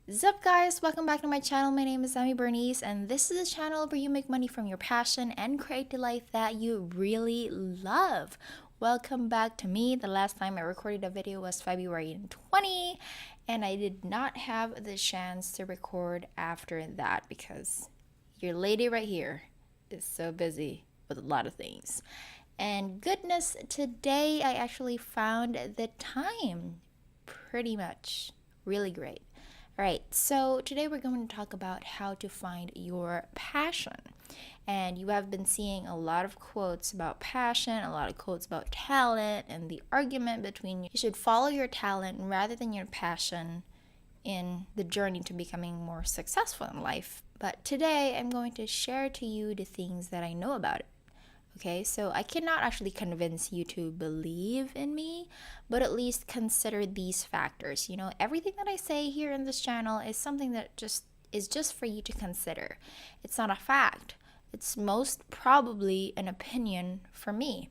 Sup guys, welcome back to my channel. My name is Demi and this is a channel where you make money from your passion and create the life that you really love. Welcome back to me. The last time I recorded a video was February 20 and I did not have the chance to record after that because your lady right here is so busy with a lot of things. And goodness, today I actually found the time pretty much really great. All right, so today we're going to talk about how to find your passion. And you have been seeing a lot of quotes about passion, a lot of quotes about talent, and the argument between you should follow your talent rather than your passion in the journey to becoming more successful in life. But today I'm going to share to you the things that I know about it. Okay, so I cannot actually convince you to believe in me, but at least consider these factors. You know, everything that I say here in this channel is something that is just for you to consider. It's not a fact. It's most probably an opinion for me.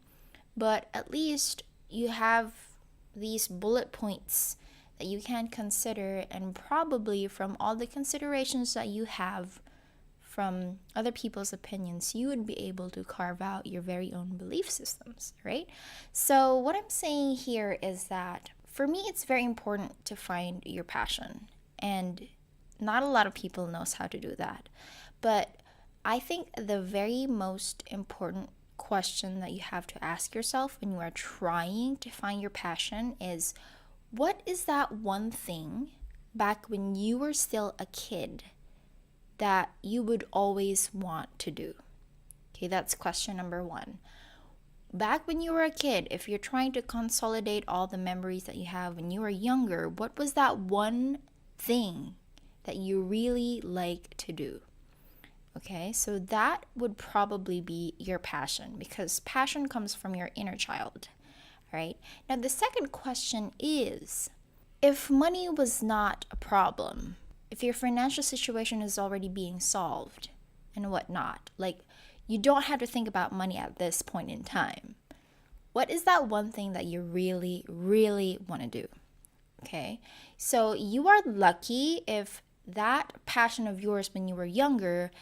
But at least you have these bullet points that you can consider, and probably from all the considerations that you have from other people's opinions, you would be able to carve out your very own belief systems, right? So what I'm saying here is that for me, it's very important to find your passion. And not a lot of people knows how to do that. But I think the very most important question that you have to ask yourself when you are trying to find your passion is, what is that one thing back when you were still a kid that you would always want to do? Okay, that's question number one. Back when you were a kid, if you're trying to consolidate all the memories that you have when you were younger, what was that one thing that you really like to do? Okay, so that would probably be your passion, because passion comes from your inner child, right? Now, the second question is, if money was not a problem, if your financial situation is already being solved and whatnot, like you don't have to think about money at this point in time, what is that one thing that you really, really want to do? Okay, so you are lucky if that passion of yours when you were younger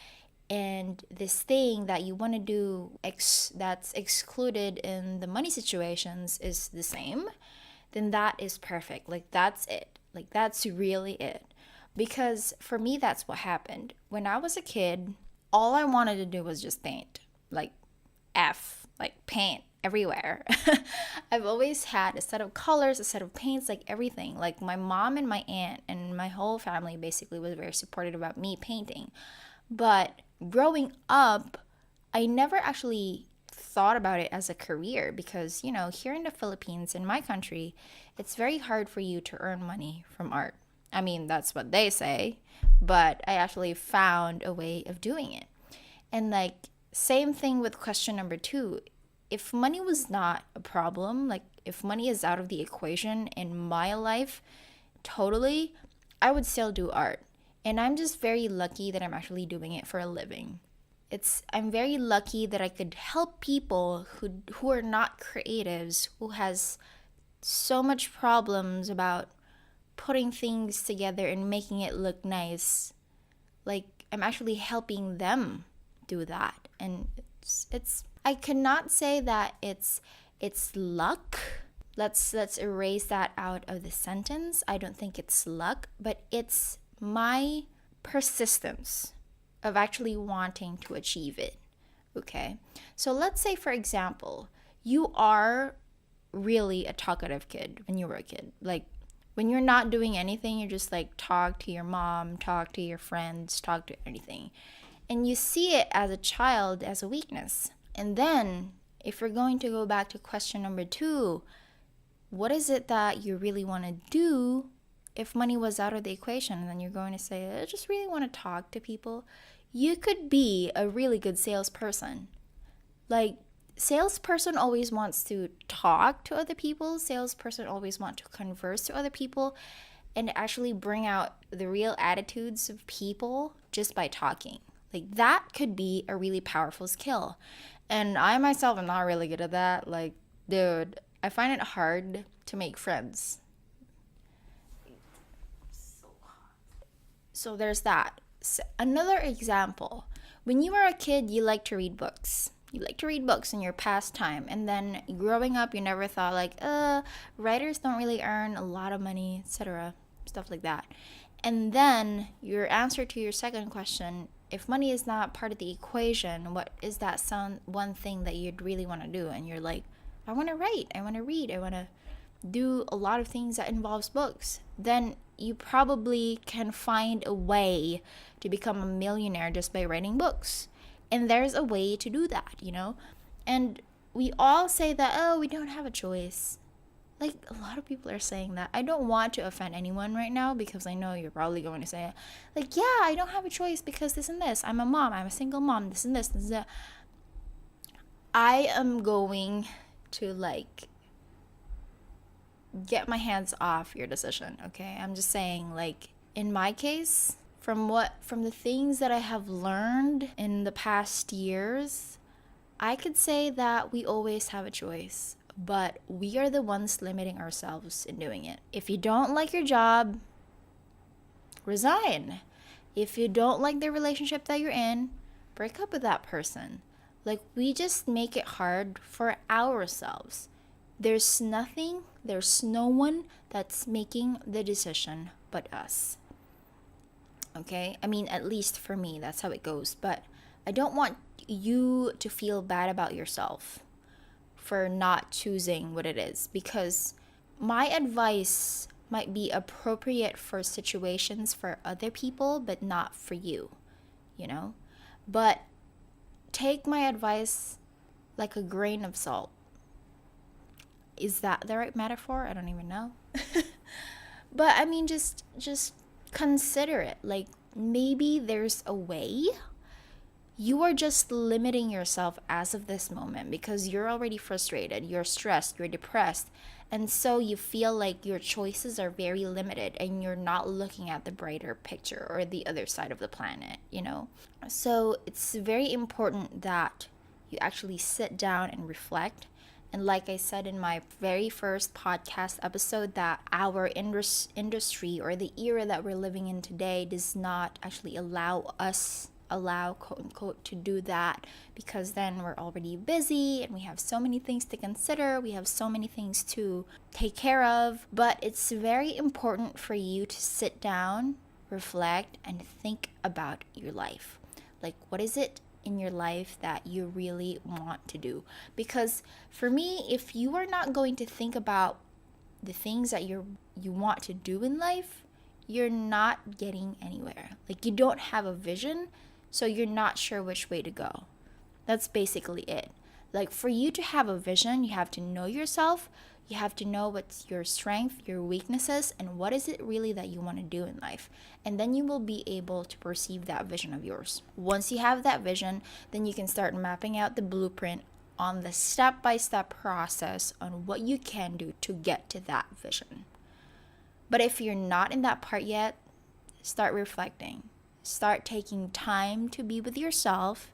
and this thing that you want to do that's excluded in the money situations is the same, then that is perfect. Like that's it. Like that's really it. Because for me, that's what happened. When I was a kid, all I wanted to do was just paint. Like paint everywhere. I've always had a set of colors, a set of paints, like everything. Like my mom and my aunt and my whole family basically was very supportive about me painting. But growing up, I never actually thought about it as a career because, you know, here in the Philippines, in my country, it's very hard for you to earn money from art. I mean, that's what they say, but I actually found a way of doing it. And like, same thing with question number two. If money was not a problem, like if money is out of the equation in my life, totally, I would still do art. And I'm just very lucky that I'm actually doing it for a living. I'm very lucky that I could help people who are not creatives, who has so much problems about putting things together and making it look nice. Like I'm actually helping them do that. And it's I cannot say that it's luck. Let's erase that out of the sentence. I don't think it's luck, but it's my persistence of actually wanting to achieve it. Okay? So let's say, for example, you are really a talkative kid when you were a kid. Like when you're not doing anything, you're just like talk to your mom, talk to your friends, talk to anything. And you see it as a child as a weakness. And then if we're going to go back to question number two, what is it that you really want to do if money was out of the equation? And then you're going to say, I just really want to talk to people. You could be a really good salesperson. Like, salesperson always wants to talk to other people. Salesperson always want to converse to other people and actually bring out the real attitudes of people just by talking. Like that could be a really powerful skill. And I myself am not really good at that. Like, dude, I find it hard to make friends. So hot. So there's that. Another example. When you were a kid, you liked to read books. You like to read books in your pastime, and then growing up, you never thought like, writers don't really earn a lot of money, etc., stuff like that. And then your answer to your second question, if money is not part of the equation, what is that one thing that you'd really want to do? And you're like, I want to write, I want to read, I want to do a lot of things that involves books. Then you probably can find a way to become a millionaire just by writing books. And there's a way to do that, And we all say that, oh, we don't have a choice. Like, a lot of people are saying that. I don't want to offend anyone right now because I know you're probably going to say, like, yeah, I don't have a choice because this and this. I'm a mom. I'm a single mom. This and this. This and that. I am going to, like, get my hands off your decision, okay? I'm just saying, like, in my case, from the things that I have learned in the past years, I could say that we always have a choice, but we are the ones limiting ourselves in doing it. If you don't like your job, resign. If you don't like the relationship that you're in, break up with that person. Like, we just make it hard for ourselves. There's no one that's making the decision but us. Okay? I mean, at least for me, that's how it goes. But I don't want you to feel bad about yourself for not choosing what it is, because my advice might be appropriate for situations for other people, but not for you, But take my advice like a grain of salt. Is that the right metaphor? I don't even know. But I mean, just consider it. Like, maybe there's a way. You are just limiting yourself as of this moment because you're already frustrated, you're stressed, you're depressed, and so you feel like your choices are very limited and you're not looking at the brighter picture or the other side of the planet, So it's very important that you actually sit down and reflect. And like I said in my very first podcast episode, that our industry or the era that we're living in today does not actually allow quote unquote to do that, because then we're already busy and we have so many things to consider, we have so many things to take care of. But it's very important for you to sit down, reflect, and think about your life. Like, what is it in your life that you really want to do? Because for me, if you are not going to think about the things that you want to do in life, you're not getting anywhere. Like, you don't have a vision, so you're not sure which way to go. That's basically it. Like, for you to have a vision, you have to know yourself. You have to know what's your strength, your weaknesses, and what is it really that you want to do in life. And then you will be able to perceive that vision of yours. Once you have that vision, then you can start mapping out the blueprint on the step-by-step process on what you can do to get to that vision. But if you're not in that part yet, start reflecting. Start taking time to be with yourself,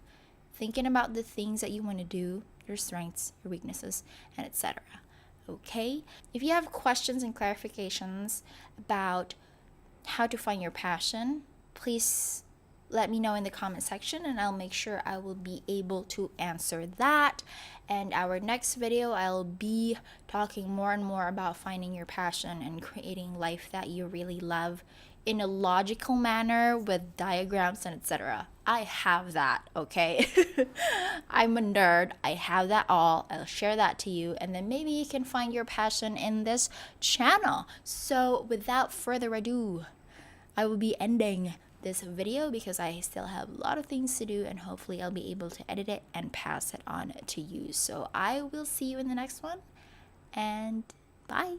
thinking about the things that you want to do, your strengths, your weaknesses, and etc. Okay? If you have questions and clarifications about how to find your passion, please let me know in the comment section and I'll make sure I will be able to answer that. And our next video, I'll be talking more and more about finding your passion and creating life that you really love in a logical manner with diagrams and etc. I have that, okay? I'm a nerd. I have that all. I'll share that to you, and then maybe you can find your passion in this channel. So without further ado, I will be ending this video because I still have a lot of things to do, and hopefully I'll be able to edit it and pass it on to you. So I will see you in the next one, and bye.